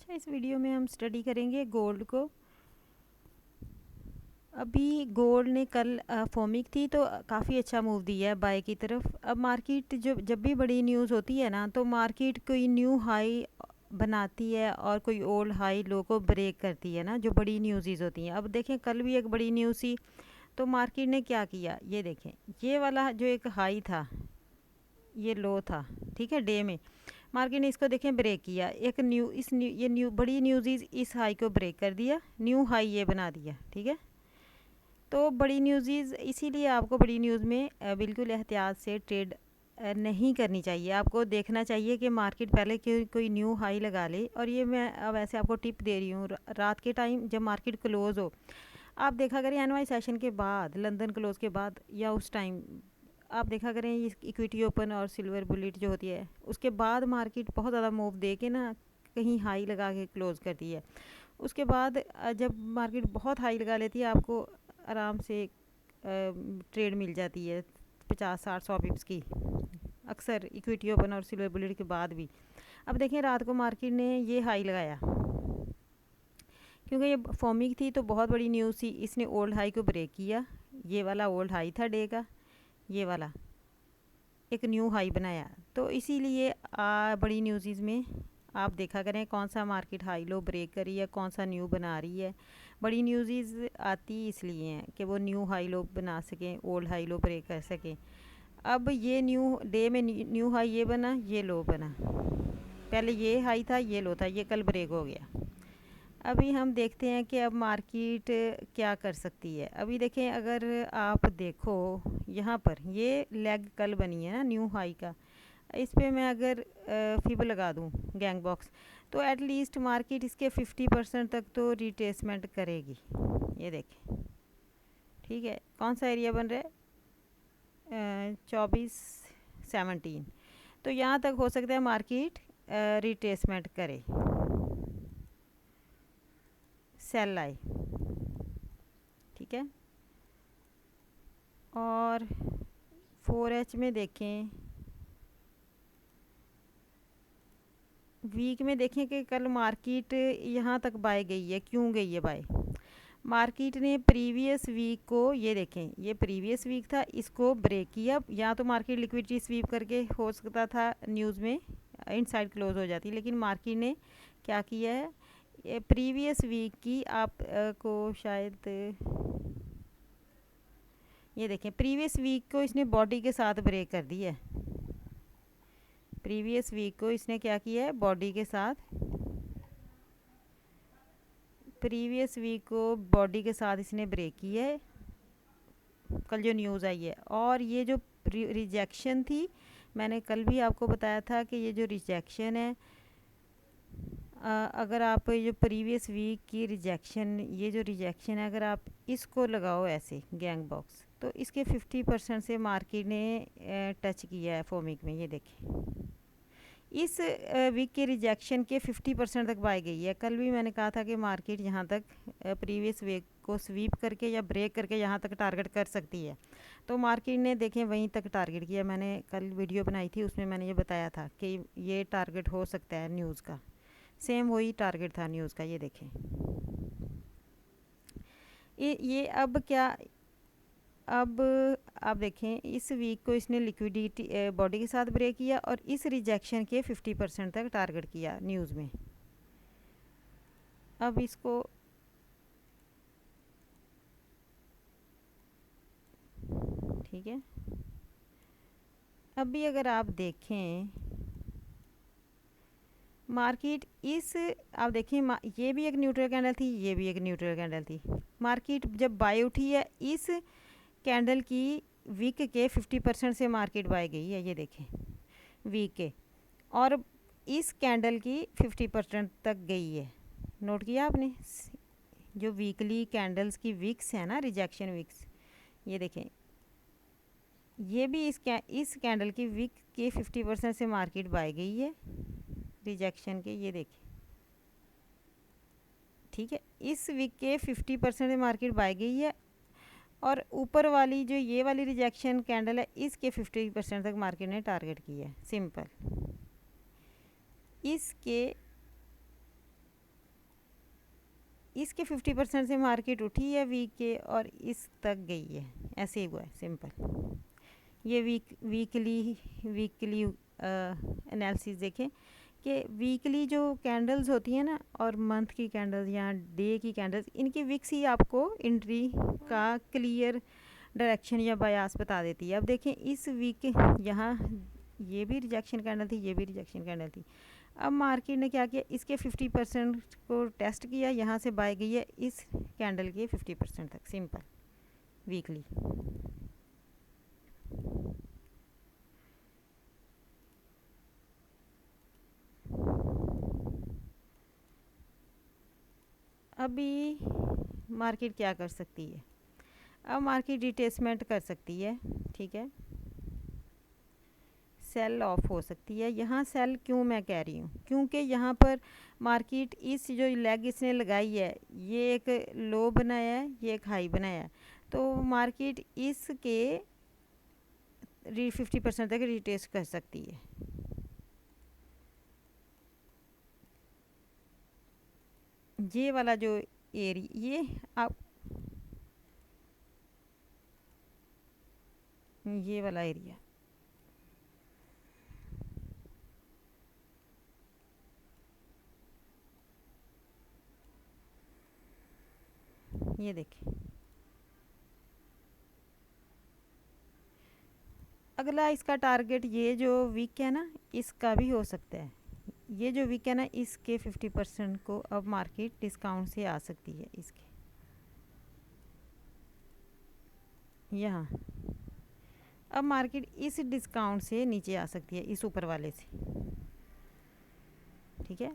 इस वीडियो में हम स्टडी करेंगे गोल्ड को। अभी गोल्ड ने कल फॉर्मिक थी तो काफ़ी अच्छा मूव दिया है बाय की तरफ। अब मार्केट जब भी बड़ी न्यूज़ होती है ना तो मार्केट कोई न्यू हाई बनाती है और कोई ओल्ड हाई लो को ब्रेक करती है ना, जो बड़ी न्यूज़ होती हैं। अब देखें कल भी एक बड़ी न्यूज़ थी तो मार्केट ने क्या किया, ये देखें ये वाला जो एक हाई था ये लो था, ठीक है, डे में मार्केट ने इसको देखें ब्रेक किया। एक न्यू इस न्यू ये न्यू बड़ी न्यूज़ इस हाई को ब्रेक कर दिया, न्यू हाई ये बना दिया, ठीक है। तो बड़ी न्यूज़ इसीलिए आपको बड़ी न्यूज़ में बिल्कुल एहतियात से ट्रेड नहीं करनी चाहिए। आपको देखना चाहिए कि मार्केट पहले कोई न्यू हाई लगा ले। और ये मैं अब ऐसे आपको टिप दे रही हूँ, रात के टाइम जब मार्केट क्लोज़ हो, आप देखा करें एनवाई सेशन के बाद, लंदन क्लोज़ के बाद या उस टाइम आप देखा करें इक्विटी ओपन और सिल्वर बुलेट जो होती है उसके बाद मार्केट बहुत ज़्यादा मूव दे के ना कहीं हाई लगा के क्लोज़ करती है। उसके बाद जब मार्केट बहुत हाई लगा लेती है आपको आराम से ट्रेड मिल जाती है 50-60-100 पिप्स की, अक्सर इक्विटी ओपन और सिल्वर बुलेट के बाद भी। अब देखें रात को मार्केट ने ये हाई लगाया, क्योंकि ये फॉर्मिक थी तो बहुत बड़ी न्यूज़ थी, इसने ओल्ड हाई को ब्रेक किया। ये वाला ओल्ड हाई था डे का, ये वाला एक न्यू हाई बनाया। तो इसीलिए बड़ी न्यूज़ में आप देखा करें कौन सा मार्केट हाई लो ब्रेक करी है, कौन सा न्यू बना रही है। बड़ी न्यूज़ आती इसलिए हैं कि वो न्यू हाई लो बना सकें, ओल्ड हाई लो ब्रेक कर सकें। अब ये न्यू डे में न्यू हाई ये बना, ये लो बना, पहले ये हाई था ये लो था, ये कल ब्रेक हो गया। अभी हम देखते हैं कि अब मार्केट क्या कर सकती है। अभी देखें अगर आप देखो यहाँ पर ये लेग कल बनी है ना न्यू हाई का, इस पे मैं अगर फिब लगा दूँ गैंग बॉक्स, तो एटलीस्ट मार्केट इसके 50% तक तो रिट्रेसमेंट करेगी। ये देखें, ठीक है, कौन सा एरिया बन रहा है 24-17, तो यहाँ तक हो सकता है मार्केट रिट्रेसमेंट करे, सेल आए, ठीक है। और 4H में देखें, वीक में देखें कि कल मार्केट यहाँ तक बाय गई है, क्यों गई है बाय। मार्केट ने प्रीवियस वीक को, ये देखें ये प्रीवियस वीक था, इसको ब्रेक किया। या तो मार्केट लिक्विडिटी स्वीप करके हो सकता था न्यूज़ में इनसाइड क्लोज हो जाती, लेकिन मार्केट ने क्या किया है, ये प्रीवियस वीक की आप को शायद ये देखें प्रीवियस वीक को इसने बॉडी के साथ ब्रेक कर दी है। प्रीवियस वीक को इसने क्या किया है, बॉडी के साथ, प्रीवियस वीक को बॉडी के साथ इसने ब्रेक किया है कल जो न्यूज़ आई है। और ये जो रिजेक्शन थी, मैंने कल भी आपको बताया था कि ये जो रिजेक्शन है, अगर आप ये जो प्रीवियस वीक की रिजेक्शन, ये जो रिजेक्शन है अगर आप इसको लगाओ ऐसे गैंग बॉक्स, तो इसके 50% से मार्केट ने टच किया है फॉर्मिक में। ये देखें इस वीक के रिजेक्शन के 50% तक बाय गई है। कल भी मैंने कहा था कि मार्केट यहाँ तक प्रीवियस वीक को स्वीप करके या ब्रेक करके यहाँ तक टारगेट कर सकती है। तो मार्केट ने देखें वहीं तक टारगेट किया। मैंने कल वीडियो बनाई थी उसमें मैंने ये बताया था कि ये टारगेट हो सकता है न्यूज़ का, सेम वही टारगेट था न्यूज़ का। ये देखें ये अब क्या, अब आप देखें इस वीक को इसने लिक्विडिटी बॉडी के साथ ब्रेक किया और इस रिजेक्शन के 50% तक टारगेट किया न्यूज़ में। अब इसको ठीक है, अभी अगर आप देखें मार्केट इस, आप देखें ये भी एक न्यूट्रल कैंडल थी, ये भी एक न्यूट्रल कैंडल थी। मार्केट जब बाय उठी है इस कैंडल की वीक के 50% से मार्केट बाय गई है, ये देखें वीक के, और इस कैंडल की 50% तक गई है। नोट किया आपने, जो वीकली कैंडल्स की वीक्स है ना, रिजेक्शन वीक्स, ये देखें ये भी इस कैंडल की वीक के 50% से मार्केट बाय गई है रिजेक्शन के, ये देखें, ठीक है। इस वीक के 50% से मार्केट बाय गई है और ऊपर वाली जो ये वाली रिजेक्शन कैंडल है इसके 50% तक मार्केट ने टारगेट किया है। सिंपल, इसके इसके 50% से मार्केट उठी है वीक के और इस तक गई है, ऐसे ही हुआ है सिंपल। ये वीकली एनालिसिस देखें कि वीकली जो कैंडल्स होती हैं ना और मंथ की कैंडल्स या डे की कैंडल्स, इनकी विक्स ही आपको एंट्री का क्लियर डायरेक्शन या बायास बता देती है। अब देखें इस वीक यहाँ ये भी रिजेक्शन कैंडल थी, ये भी रिजेक्शन कैंडल थी। अब मार्केट ने क्या किया, इसके 50% को टेस्ट किया, यहाँ से बाय गई है इस कैंडल के 50% तक, सिंपल वीकली। अभी मार्केट क्या कर सकती है, अब मार्केट रिट्रेसमेंट कर सकती है, ठीक है, सेल ऑफ हो सकती है। यहाँ सेल क्यों मैं कह रही हूँ, क्योंकि यहाँ पर मार्केट इस जो लेग इसने लगाई है, ये एक लो बनाया है, ये एक हाई बनाया है, तो मार्केट इसके 50% तक रिट्रेस कर सकती है। ये वाला जो एरिया, ये आप ये वाला एरिया, ये देखिए, अगला इसका टारगेट ये जो वीक है ना, इसका भी हो सकता है। ये जो वीक है ना, इसके 50% को अब मार्केट डिस्काउंट से आ सकती है, इसके यहाँ अब मार्केट इस डिस्काउंट से नीचे आ सकती है, इस ऊपर वाले से, ठीक है।